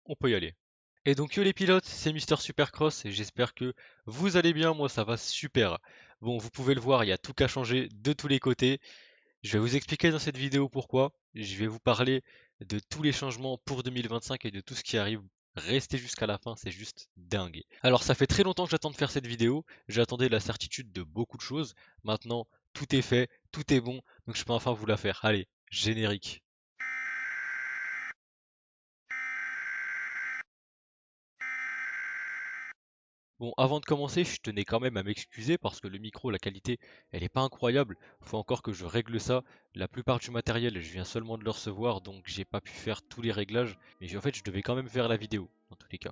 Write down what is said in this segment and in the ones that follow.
on peut y aller. Et donc yo les pilotes, c'est Mister Supercross et j'espère que vous allez bien, moi ça va super. Bon, vous pouvez le voir, il y a tout qu'à changer de tous les côtés. Je vais vous expliquer dans cette vidéo pourquoi. Je vais vous parler de tous les changements pour 2025 et de tout ce qui arrive. Restez jusqu'à la fin, c'est juste dingue. Alors ça fait très longtemps que j'attends de faire cette vidéo. J'attendais la certitude de beaucoup de choses. Maintenant, tout est fait, tout est bon, donc je peux enfin vous la faire. Allez, générique. Bon, avant de commencer, je tenais quand même à m'excuser parce que le micro, la qualité, elle est pas incroyable. Faut encore que je règle ça. La plupart du matériel, je viens seulement de le recevoir, donc j'ai pas pu faire tous les réglages. Mais en fait, je devais quand même faire la vidéo, dans tous les cas.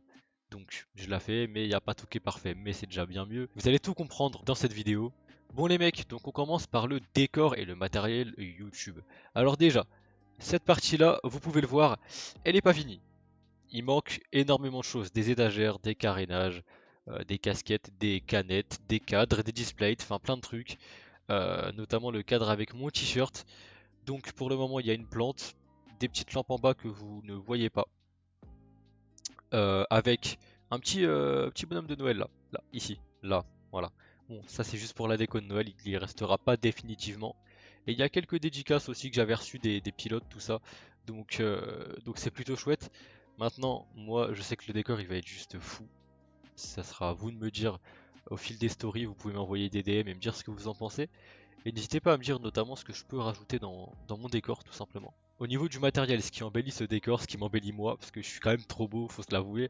Donc, je la fais, mais il n'y a pas tout qui est parfait. Mais c'est déjà bien mieux. Vous allez tout comprendre dans cette vidéo. Bon les mecs, donc on commence par le décor et le matériel YouTube. Alors déjà, cette partie-là, vous pouvez le voir, elle n'est pas finie. Il manque énormément de choses, des étagères, des carénages, des casquettes, des canettes, des cadres, des displays, enfin plein de trucs, notamment le cadre avec mon t-shirt. Donc pour le moment il y a une plante, des petites lampes en bas que vous ne voyez pas, avec un petit bonhomme de Noël là, ici, là, voilà. Bon, ça c'est juste pour la déco de Noël, il y restera pas définitivement. Et il y a quelques dédicaces aussi que j'avais reçues des pilotes, tout ça. Donc c'est plutôt chouette. Maintenant, moi je sais que le décor il va être juste fou. Ça sera à vous de me dire au fil des stories, vous pouvez m'envoyer des DM et me dire ce que vous en pensez. Et n'hésitez pas à me dire notamment ce que je peux rajouter dans mon décor tout simplement. Au niveau du matériel, ce qui embellit ce décor, ce qui m'embellit moi, parce que je suis quand même trop beau, faut se l'avouer,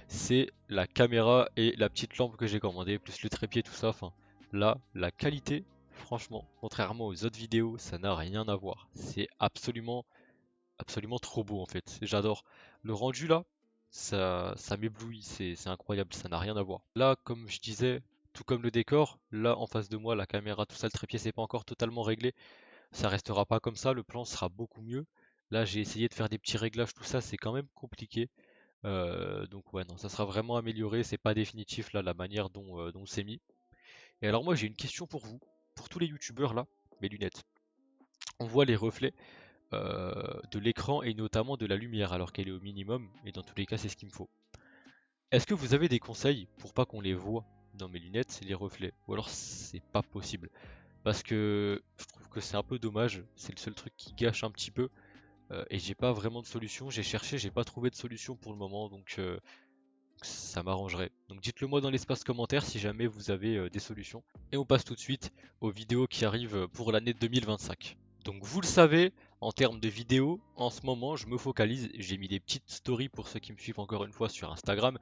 c'est la caméra et la petite lampe que j'ai commandée, plus le trépied, tout ça. Enfin, là, la qualité, franchement, contrairement aux autres vidéos, ça n'a rien à voir. C'est absolument trop beau en fait. J'adore. Le rendu là, ça m'éblouit, c'est incroyable, ça n'a rien à voir. Là, comme je disais, tout comme le décor, là en face de moi, la caméra, tout ça, le trépied, c'est pas encore totalement réglé. Ça restera pas comme ça, le plan sera beaucoup mieux. Là, j'ai essayé de faire des petits réglages, tout ça, c'est quand même compliqué. Donc ouais, non, ça sera vraiment amélioré, c'est pas définitif là, la manière dont c'est mis. Et alors moi, j'ai une question pour vous, pour tous les youtubeurs là, mes lunettes. On voit les reflets de l'écran et notamment de la lumière alors qu'elle est au minimum, et dans tous les cas, c'est ce qu'il me faut. Est-ce que vous avez des conseils pour pas qu'on les voit dans mes lunettes, les reflets? Ou alors c'est pas possible? Parce que je trouve que c'est un peu dommage, c'est le seul truc qui gâche un petit peu, et j'ai pas vraiment de solution. J'ai cherché, j'ai pas trouvé de solution pour le moment, donc ça m'arrangerait. Donc dites-le moi dans l'espace commentaire si jamais vous avez des solutions. Et on passe tout de suite aux vidéos qui arrivent pour l'année 2025. Donc vous le savez, en termes de vidéos, en ce moment je me focalise, j'ai mis des petites stories pour ceux qui me suivent encore une fois sur Instagram,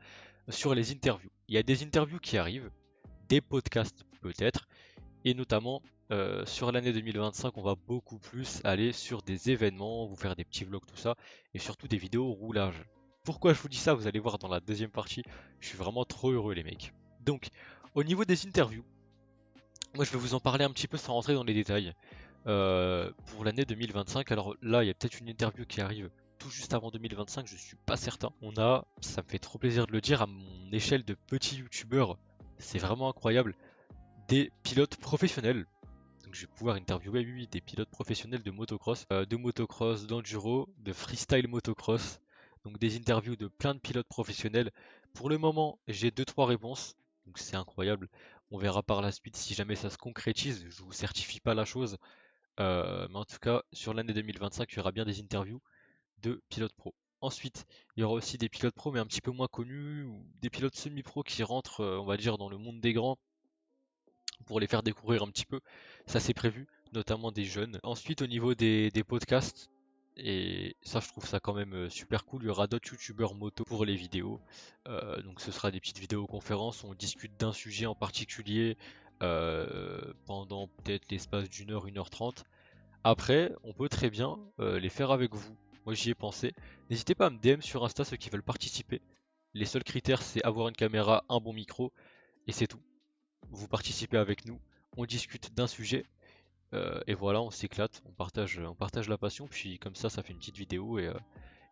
sur les interviews. Il y a des interviews qui arrivent, des podcasts peut-être, et notamment sur l'année 2025 on va beaucoup plus aller sur des événements, vous faire des petits vlogs, tout ça, et surtout des vidéos roulage. Pourquoi je vous dis ça, vous allez voir dans la deuxième partie, je suis vraiment trop heureux les mecs. Donc, au niveau des interviews, moi je vais vous en parler un petit peu sans rentrer dans les détails. Pour l'année 2025, alors là il y a peut-être une interview qui arrive tout juste avant 2025, je suis pas certain. On a, ça me fait trop plaisir de le dire, à mon échelle de petit youtubeur, c'est vraiment incroyable, des pilotes professionnels. Donc je vais pouvoir interviewer, oui, oui, des pilotes professionnels de motocross, d'enduro, de freestyle motocross. Donc des interviews de plein de pilotes professionnels. Pour le moment, j'ai deux trois réponses. Donc c'est incroyable. On verra par la suite si jamais ça se concrétise. Je vous certifie pas la chose. Mais en tout cas, sur l'année 2025, il y aura bien des interviews de pilotes pro. Ensuite, il y aura aussi des pilotes pro mais un petit peu moins connus, ou des pilotes semi-pro qui rentrent, on va dire, dans le monde des grands pour les faire découvrir un petit peu. Ça c'est prévu, notamment des jeunes. Ensuite, au niveau des podcasts, et ça je trouve ça quand même super cool, il y aura d'autres youtubeurs moto pour les vidéos. Donc ce sera des petites vidéos conférences, on discute d'un sujet en particulier pendant peut-être l'espace d'une heure 30. Après, on peut très bien les faire avec vous. Moi j'y ai pensé. N'hésitez pas à me DM sur Insta ceux qui veulent participer. Les seuls critères c'est avoir une caméra, un bon micro, et c'est tout. Vous participez avec nous, on discute d'un sujet, et voilà, on s'éclate, on partage la passion, puis comme ça fait une petite vidéo et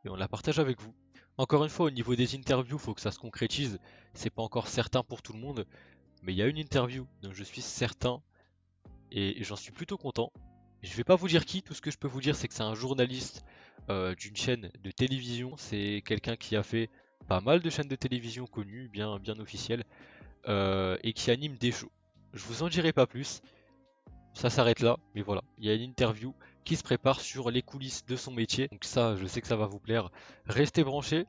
on la partage avec vous. Encore une fois, au niveau des interviews, faut que ça se concrétise, c'est pas encore certain pour tout le monde, mais il y a une interview dont je suis certain et j'en suis plutôt content. Je vais pas vous dire qui, tout ce que je peux vous dire c'est que c'est un journaliste d'une chaîne de télévision. C'est quelqu'un qui a fait pas mal de chaînes de télévision connues, bien officielles, et qui anime des shows. Je vous en dirai pas plus, ça s'arrête là, mais voilà, il y a une interview qui se prépare sur les coulisses de son métier, donc ça, je sais que ça va vous plaire. Restez branchés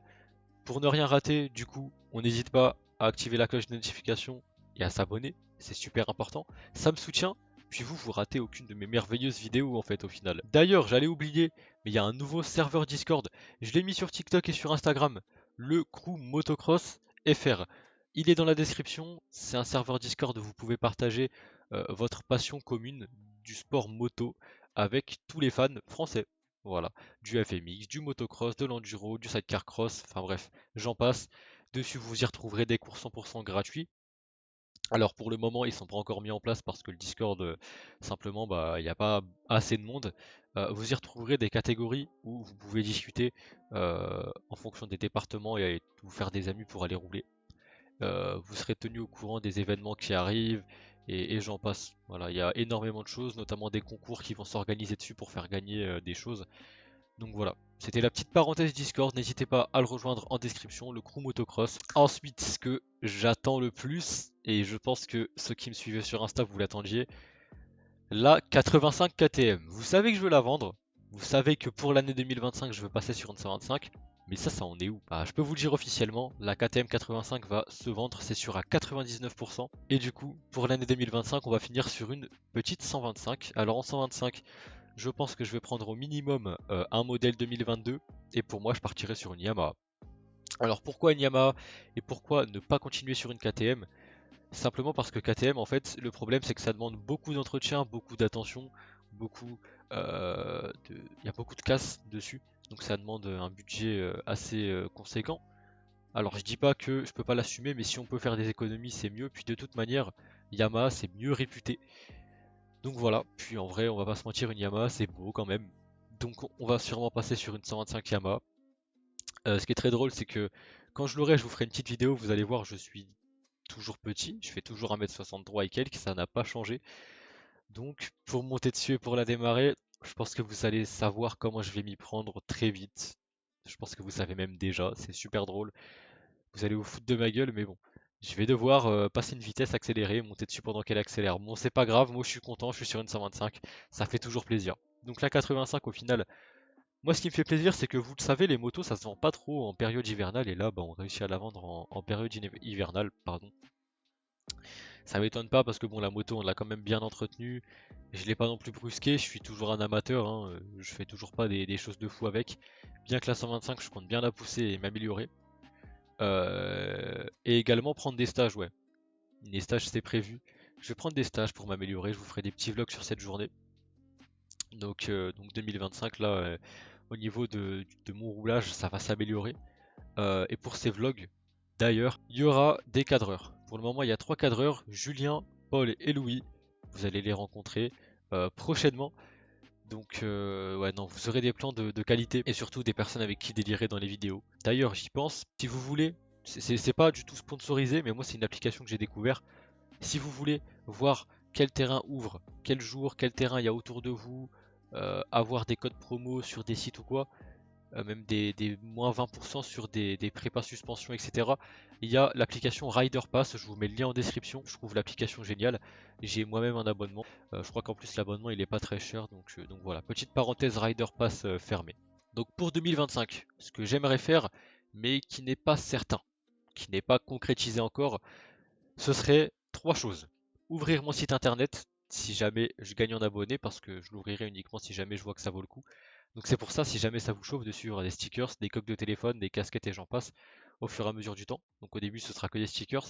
pour ne rien rater. Du coup, on n'hésite pas à activer la cloche de notification et à s'abonner, c'est super important. Ça me soutient, puis vous ratez aucune de mes merveilleuses vidéos en fait au final. D'ailleurs, j'allais oublier, mais il y a un nouveau serveur Discord. Je l'ai mis sur TikTok et sur Instagram, le Crew Motocross FR. Il est dans la description, c'est un serveur Discord où vous pouvez partager votre passion commune du sport moto avec tous les fans français. Voilà, du FMX, du motocross, de l'enduro, du sidecar cross, enfin bref, j'en passe. Dessus, vous y retrouverez des cours 100% gratuits. Alors pour le moment, ils sont pas encore mis en place parce que le Discord, simplement, bah, il n'y a pas assez de monde. Vous y retrouverez des catégories où vous pouvez discuter en fonction des départements et vous faire des amis pour aller rouler. Vous serez tenu au courant des événements qui arrivent et j'en passe. Voilà, il y a énormément de choses, notamment des concours qui vont s'organiser dessus pour faire gagner des choses. Donc voilà, c'était la petite parenthèse Discord, n'hésitez pas à le rejoindre en description, le crew motocross. Ensuite, ce que j'attends le plus, et je pense que ceux qui me suivaient sur Insta, vous l'attendiez, la 85 KTM. Vous savez que je veux la vendre, vous savez que pour l'année 2025, je veux passer sur une 125, mais ça en est où? Bah, je peux vous le dire officiellement, la KTM 85 va se vendre, c'est sûr à 99%, et du coup, pour l'année 2025, on va finir sur une petite 125. Alors en 125, je pense que je vais prendre au minimum un modèle 2022 et pour moi je partirai sur une Yamaha. Alors pourquoi une Yamaha et pourquoi ne pas continuer sur une KTM? Simplement parce que KTM en fait le problème c'est que ça demande beaucoup d'entretien, beaucoup d'attention, beaucoup il y a beaucoup de casse dessus, donc ça demande un budget assez conséquent. Alors je dis pas que je peux pas l'assumer, mais si on peut faire des économies c'est mieux, puis de toute manière Yamaha c'est mieux réputé. Donc voilà, puis en vrai, on va pas se mentir, une Yamaha c'est beau quand même. Donc on va sûrement passer sur une 125 Yamaha. Ce qui est très drôle, c'est que quand je l'aurai, je vous ferai une petite vidéo, vous allez voir, je suis toujours petit, je fais toujours 1m63 et quelques, ça n'a pas changé. Donc pour monter dessus et pour la démarrer, je pense que vous allez savoir comment je vais m'y prendre très vite. Je pense que vous savez même déjà, c'est super drôle. Vous allez vous foutre de ma gueule, mais bon. Je vais devoir passer une vitesse accélérée, monter dessus pendant qu'elle accélère. Bon, c'est pas grave, moi je suis content, je suis sur une 125, ça fait toujours plaisir. Donc la 85 au final, moi ce qui me fait plaisir c'est que vous le savez, les motos ça se vend pas trop en période hivernale et là bah, on réussit à la vendre en période hivernale, pardon. Ça m'étonne pas parce que bon la moto on l'a quand même bien entretenue, je l'ai pas non plus brusqué, je suis toujours un amateur, hein, je fais toujours pas des choses de fou avec. Bien que la 125 je compte bien la pousser et m'améliorer. Et également prendre des stages, ouais. Les stages c'est prévu. Je vais prendre des stages pour m'améliorer, je vous ferai des petits vlogs sur cette journée. Donc 2025 là, au niveau de mon roulage, ça va s'améliorer. Et pour ces vlogs, d'ailleurs, il y aura des cadreurs. Pour le moment, il y a 3 cadreurs, Julien, Paul et Louis. Vous allez les rencontrer prochainement. Donc ouais non, vous aurez des plans de qualité et surtout des personnes avec qui délirer dans les vidéos. D'ailleurs, j'y pense, si vous voulez, c'est pas du tout sponsorisé, mais moi c'est une application que j'ai découvert. Si vous voulez voir quel terrain ouvre, quel jour, quel terrain il y a autour de vous, avoir des codes promo sur des sites ou quoi, même des moins 20% sur des prépas suspension, etc. Il y a l'application Rider Pass, je vous mets le lien en description, je trouve l'application géniale. J'ai moi-même un abonnement, je crois qu'en plus l'abonnement il est pas très cher, donc voilà, petite parenthèse Rider Pass fermée. Donc pour 2025, ce que j'aimerais faire, mais qui n'est pas certain, qui n'est pas concrétisé encore, ce serait 3 choses. Ouvrir mon site internet si jamais je gagne en abonnés, parce que je l'ouvrirai uniquement si jamais je vois que ça vaut le coup. Donc c'est pour ça, si jamais ça vous chauffe, dessus il y aura des stickers, des coques de téléphone, des casquettes et j'en passe au fur et à mesure du temps. Donc au début ce sera que des stickers.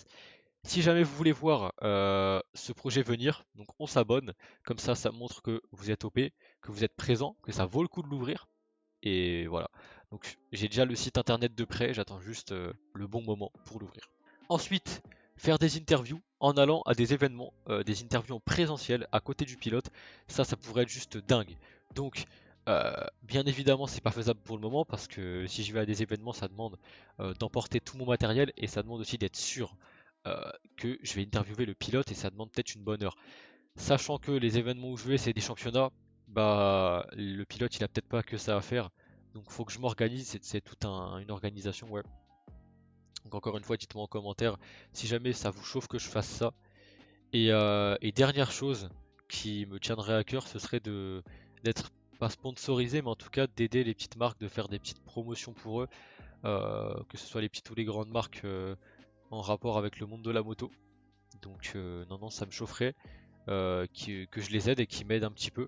Si jamais vous voulez voir ce projet venir, donc on s'abonne, comme ça montre que vous êtes OP, que vous êtes présent, que ça vaut le coup de l'ouvrir. Et voilà. Donc j'ai déjà le site internet de prêt, j'attends juste le bon moment pour l'ouvrir. Ensuite, faire des interviews en allant à des événements, des interviews en présentiel à côté du pilote, ça pourrait être juste dingue. Donc, bien évidemment, c'est pas faisable pour le moment parce que si je vais à des événements, ça demande d'emporter tout mon matériel et ça demande aussi d'être sûr que je vais interviewer le pilote et ça demande peut-être une bonne heure. Sachant que les événements où je vais, c'est des championnats, bah le pilote il a peut-être pas que ça à faire. Donc faut que je m'organise, c'est toute une organisation, ouais. Donc encore une fois, dites-moi en commentaire si jamais ça vous chauffe que je fasse ça. Et dernière chose qui me tiendrait à cœur, ce serait de d'être pas sponsorisé, mais en tout cas d'aider les petites marques, de faire des petites promotions pour eux, que ce soit les petites ou les grandes marques en rapport avec le monde de la moto. Donc non, non, ça me chaufferait que je les aide et qu'ils m'aident un petit peu.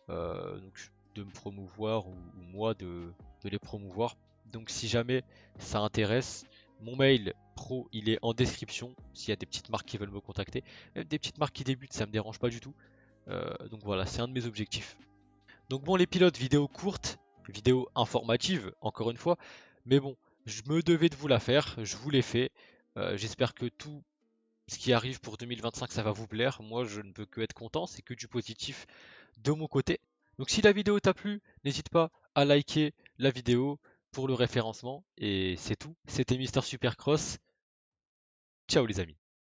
Donc de me promouvoir ou moi de les promouvoir. Donc si jamais ça intéresse, mon mail pro il est en description s'il y a des petites marques qui veulent me contacter. Même des petites marques qui débutent, ça me dérange pas du tout. Donc voilà, c'est un de mes objectifs. Donc bon, les pilotes, vidéo courte, vidéo informative, encore une fois. Mais bon, je me devais de vous la faire, je vous l'ai fait. J'espère que tout ce qui arrive pour 2025, ça va vous plaire. Moi, je ne peux que être content, c'est que du positif de mon côté. Donc si la vidéo t'a plu, n'hésite pas à liker la vidéo pour le référencement. Et c'est tout. C'était Mister Supercross. Ciao les amis.